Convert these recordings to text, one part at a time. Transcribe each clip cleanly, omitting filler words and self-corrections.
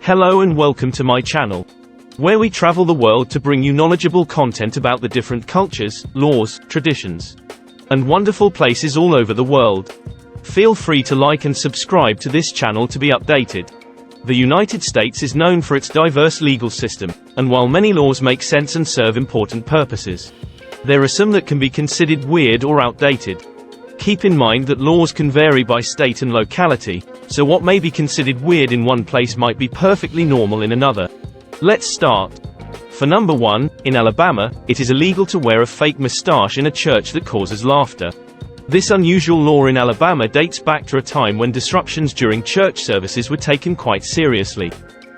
Hello and welcome to my channel, where we travel the world to bring you knowledgeable content about the different cultures, laws, traditions, and wonderful places all over the world. Feel free to like and subscribe to this channel to be updated. The United States is known for its diverse legal system, and while many laws make sense and serve important purposes, there are some that can be considered weird or outdated. Keep in mind that laws can vary by state and locality, so what may be considered weird in one place might be perfectly normal in another. Let's start. For number 1, in Alabama, it is illegal to wear a fake mustache in a church that causes laughter. This unusual law in Alabama dates back to a time when disruptions during church services were taken quite seriously.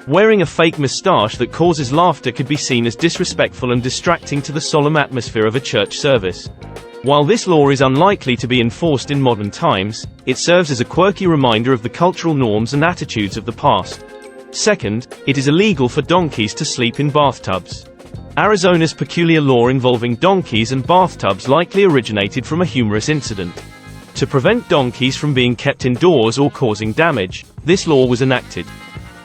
Wearing a fake mustache that causes laughter could be seen as disrespectful and distracting to the solemn atmosphere of a church service. While this law is unlikely to be enforced in modern times, it serves as a quirky reminder of the cultural norms and attitudes of the past. Second, it is illegal for donkeys to sleep in bathtubs. Arizona's peculiar law involving donkeys and bathtubs likely originated from a humorous incident. To prevent donkeys from being kept indoors or causing damage, this law was enacted.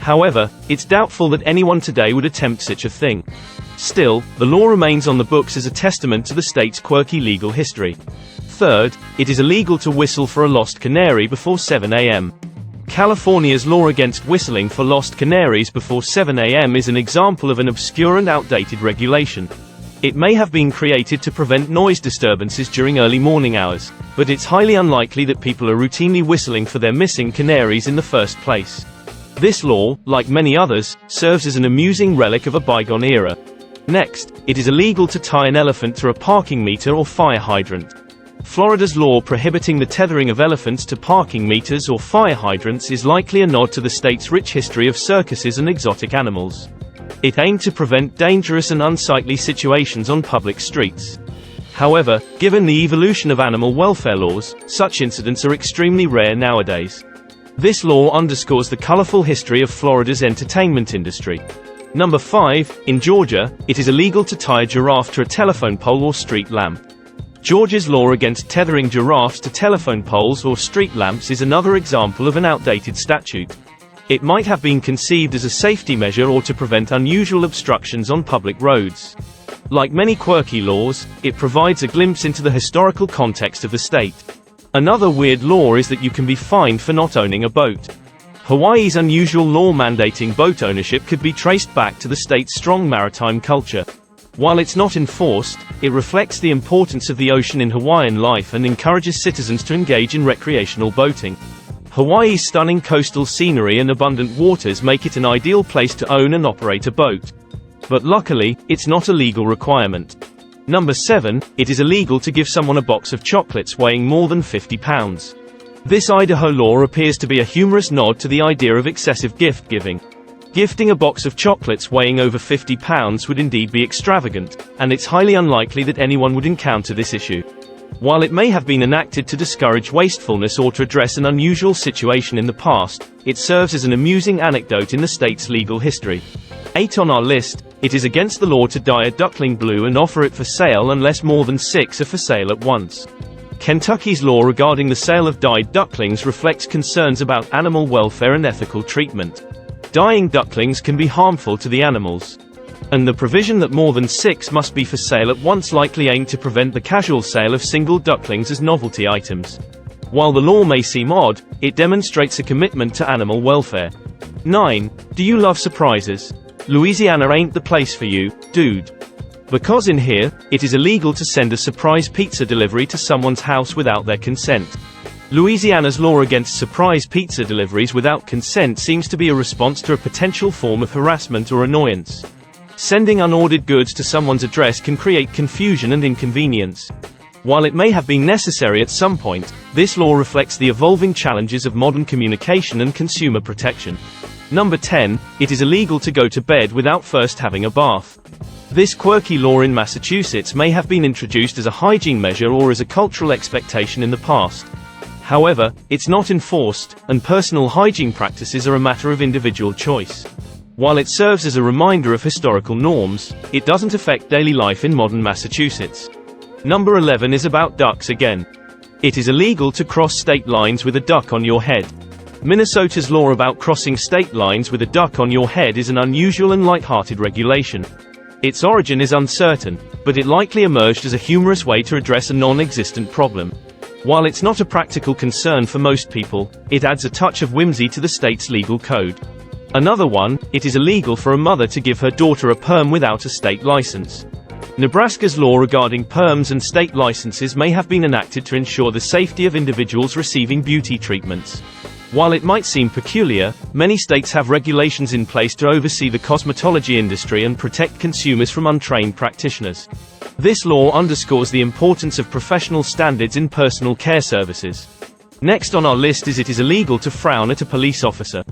However, it's doubtful that anyone today would attempt such a thing. Still, the law remains on the books as a testament to the state's quirky legal history. Third, it is illegal to whistle for a lost canary before 7 a.m. California's law against whistling for lost canaries before 7 a.m. is an example of an obscure and outdated regulation. It may have been created to prevent noise disturbances during early morning hours, but it's highly unlikely that people are routinely whistling for their missing canaries in the first place. This law, like many others, serves as an amusing relic of a bygone era. Next, it is illegal to tie an elephant to a parking meter or fire hydrant. Florida's law prohibiting the tethering of elephants to parking meters or fire hydrants is likely a nod to the state's rich history of circuses and exotic animals. It aimed to prevent dangerous and unsightly situations on public streets. However, given the evolution of animal welfare laws, such incidents are extremely rare nowadays. This law underscores the colorful history of Florida's entertainment industry. Number 5, in Georgia, it is illegal to tie a giraffe to a telephone pole or street lamp. Georgia's law against tethering giraffes to telephone poles or street lamps is another example of an outdated statute. It might have been conceived as a safety measure or to prevent unusual obstructions on public roads. Like many quirky laws, it provides a glimpse into the historical context of the state. Another weird law is that you can be fined for not owning a boat. Hawaii's unusual law mandating boat ownership could be traced back to the state's strong maritime culture. While it's not enforced, it reflects the importance of the ocean in Hawaiian life and encourages citizens to engage in recreational boating. Hawaii's stunning coastal scenery and abundant waters make it an ideal place to own and operate a boat. But luckily, it's not a legal requirement. Number 7, it is illegal to give someone a box of chocolates weighing more than 50 pounds. This Idaho law appears to be a humorous nod to the idea of excessive gift-giving. Gifting a box of chocolates weighing over 50 pounds would indeed be extravagant, and it's highly unlikely that anyone would encounter this issue. While it may have been enacted to discourage wastefulness or to address an unusual situation in the past, it serves as an amusing anecdote in the state's legal history. 8 on our list, it is against the law to dye a duckling blue and offer it for sale unless more than 6 are for sale at once. Kentucky's law regarding the sale of dyed ducklings reflects concerns about animal welfare and ethical treatment. Dyeing ducklings can be harmful to the animals, and the provision that more than 6 must be for sale at once likely aimed to prevent the casual sale of single ducklings as novelty items. While the law may seem odd, it demonstrates a commitment to animal welfare. 9. Do you love surprises? Louisiana ain't the place for you, dude. Because in here, it is illegal to send a surprise pizza delivery to someone's house without their consent. Louisiana's law against surprise pizza deliveries without consent seems to be a response to a potential form of harassment or annoyance. Sending unordered goods to someone's address can create confusion and inconvenience. While it may have been necessary at some point, this law reflects the evolving challenges of modern communication and consumer protection. Number 10, it is illegal to go to bed without first having a bath. This quirky law in Massachusetts may have been introduced as a hygiene measure or as a cultural expectation in the past. However, it's not enforced, and personal hygiene practices are a matter of individual choice. While it serves as a reminder of historical norms, it doesn't affect daily life in modern Massachusetts. Number 11 is about ducks again. It is illegal to cross state lines with a duck on your head. Minnesota's law about crossing state lines with a duck on your head is an unusual and light-hearted regulation. Its origin is uncertain, but it likely emerged as a humorous way to address a non-existent problem. While it's not a practical concern for most people, it adds a touch of whimsy to the state's legal code. Another one, it is illegal for a mother to give her daughter a perm without a state license. Nebraska's law regarding perms and state licenses may have been enacted to ensure the safety of individuals receiving beauty treatments. While it might seem peculiar, many states have regulations in place to oversee the cosmetology industry and protect consumers from untrained practitioners. This law underscores the importance of professional standards in personal care services. Next on our list is it is illegal to frown at a police officer.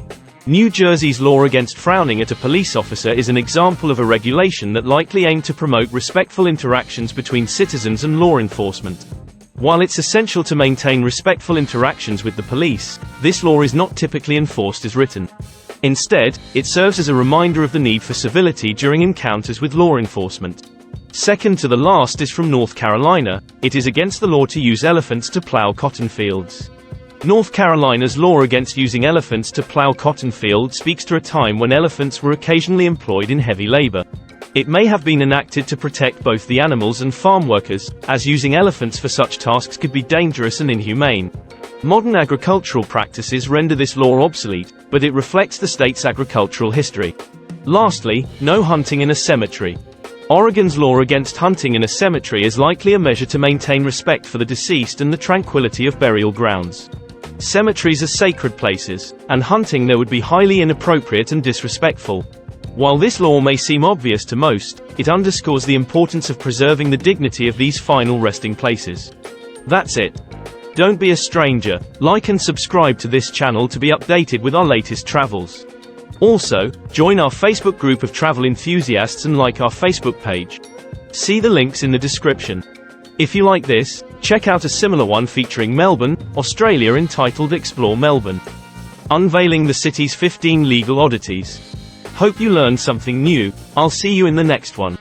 New Jersey's law against frowning at a police officer is an example of a regulation that likely aimed to promote respectful interactions between citizens and law enforcement. While it's essential to maintain respectful interactions with the police, this law is not typically enforced as written. Instead, it serves as a reminder of the need for civility during encounters with law enforcement. Second to the last is from North Carolina. It is against the law to use elephants to plow cotton fields. North Carolina's law against using elephants to plow cotton fields speaks to a time when elephants were occasionally employed in heavy labor. It may have been enacted to protect both the animals and farm workers, as using elephants for such tasks could be dangerous and inhumane. Modern agricultural practices render this law obsolete, but it reflects the state's agricultural history. Lastly, no hunting in a cemetery. Oregon's law against hunting in a cemetery is likely a measure to maintain respect for the deceased and the tranquility of burial grounds. Cemeteries are sacred places, and hunting there would be highly inappropriate and disrespectful. While this law may seem obvious to most, it underscores the importance of preserving the dignity of these final resting places. That's it. Don't be a stranger. Like and subscribe to this channel to be updated with our latest travels. Also, join our Facebook group of travel enthusiasts and like our Facebook page. See the links in the description. If you like this, check out a similar one featuring Melbourne, Australia entitled Explore Melbourne. Unveiling the city's 15 legal oddities. Hope you learned something new. I'll see you in the next one.